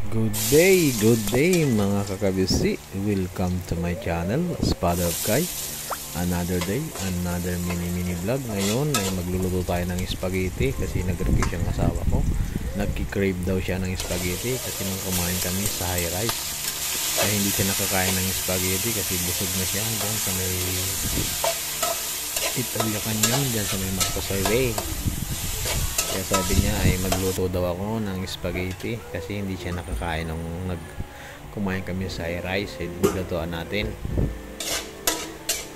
Good day mga kakabisi. Welcome to my channel, Father of Kai. Another day, another mini vlog. Ngayon ay magluluto tayo ng spaghetti kasi nag-request yung asawa ko. Nagki-crave daw siya ng spaghetti kasi nung kumain kami sa high rise ay hindi siya nakakain ng spaghetti kasi busog na siya dyan sa may Italia Canyon, dyan sa may Marcos Highway. Kaya sabi niya ay magluto daw ako ng spaghetti kasi hindi siya nakakain nung kumain kami sa rice. Lutuan natin.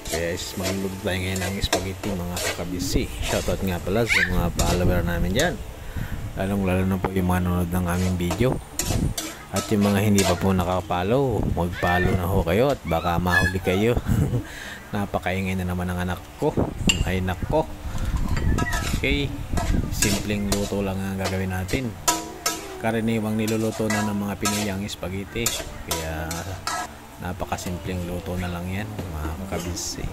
Kaya magluluto tayo ngayon ng spaghetti mga kakabisi. Shoutout nga pala sa mga follower namin dyan, lalong lalo na po yung mga nanonood ng aming video. At yung mga hindi pa po nakapollow, mag-follow na ho kayo at baka mahuli kayo. Napakaingay na naman ng anak ko. Ay nako. Okay, simpleng luto lang ang gagawin natin. Karaniwang niluluto na ng mga Pinoy ang spaghetti, kaya napakasimpleng luto na lang yan mga kakabisi.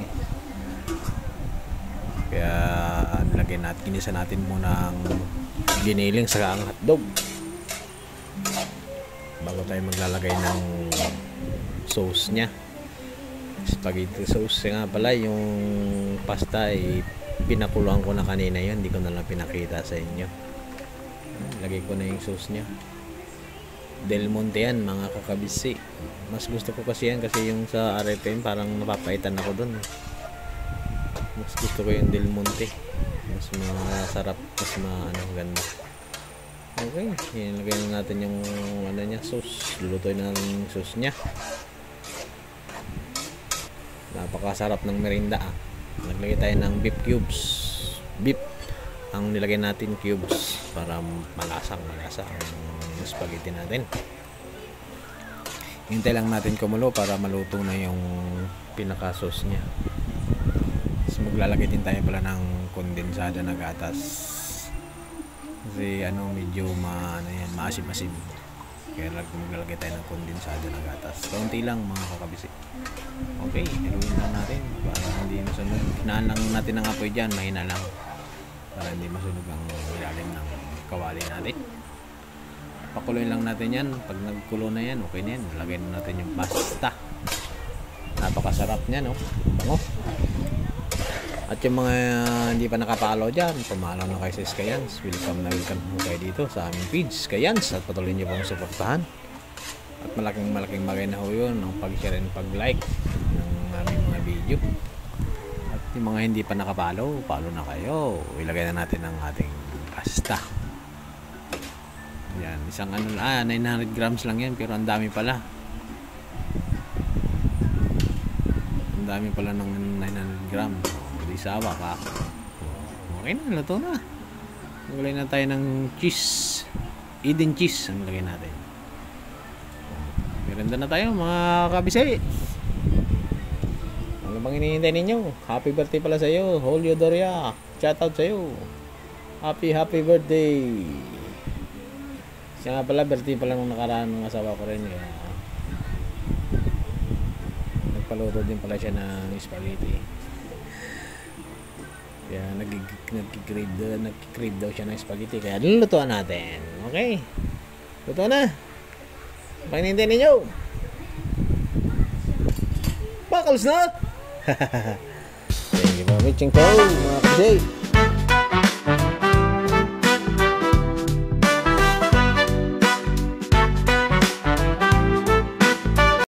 Kaya lagyan natin, kinisa natin muna ang giniling saka ang hotdog bago tayo maglalagay ng sauce nya. Spaghetti sauce nga pala, yung pasta ay pinakuluan ko na kanina yun, hindi ko na lang pinakita sa inyo. Lagay ko na yung sauce nya. Del Monte yan mga kakabisi. Mas gusto ko kasi yan kasi yung sa RFM parang napapaitan ako dun. Mas gusto ko yung Del Monte, mas masarap, mas ganda. Okay, yan, lagay na natin yung ano nya, sauce. Lulutuin na ng sauce nya. Napakasarap ng merinda. Naglagay tayo ng beef cubes. Beef ang nilagay natin, cubes, para malasa ang spaghetti natin. Hintay lang natin kumulo para maluto na yung pinaka sauce nya. Tapos maglalagay din tayo pala ng kondensada na gatas kasi medyo maasim-asim, kaya maglalagay tayo ng kondensada na gatas. Kaunti lang mga kakabisi. Okay, haluin lang natin para hindi masunog. Hinaan lang natin ang apoy dyan, mahina lang para hindi masunog ang ilalim ng kawali natin. Pakuloy lang natin yan. Pag nagkulo na yan, okay na yan. Lagay na natin yung pasta. Napakasarap niya, no? Bango. At yung mga hindi pa nakapalo dyan, pumalo na kayo sa Skayans. Welcome po kayo dito sa aming page Skayans, at patuloy niyo pong suportahan. At malaking bagay na ho yun ang pag-share and pag-like ng aming mga video. At yung mga hindi pa nakapalo, follow na kayo. Ilagay na natin ang ating pasta. Yan, isang 900 grams lang yan, pero ang dami pala. Ang dami pala ng 900 grams. Hindi sawa ka. Okay na, luto na. Maglagay na tayo ng cheese. Eden cheese ang lagay natin. Merenda na tayo mga kabisi. Ano bang hinihintay ninyo? Happy birthday pala sa iyo, Julio Doria. Shout out sa iyo. Happy birthday. Siya nga pala, birthday pala nung nakaraan ng asawa ko rin. Kaya nagpaluto din pala siya ng spaghetti. Kaya nag-crave daw siya ng spaghetti. Kaya lulutuan natin. Okay, luto na. Pakinintay ninyo. Bakals na. Thank you for watching po mga kasi.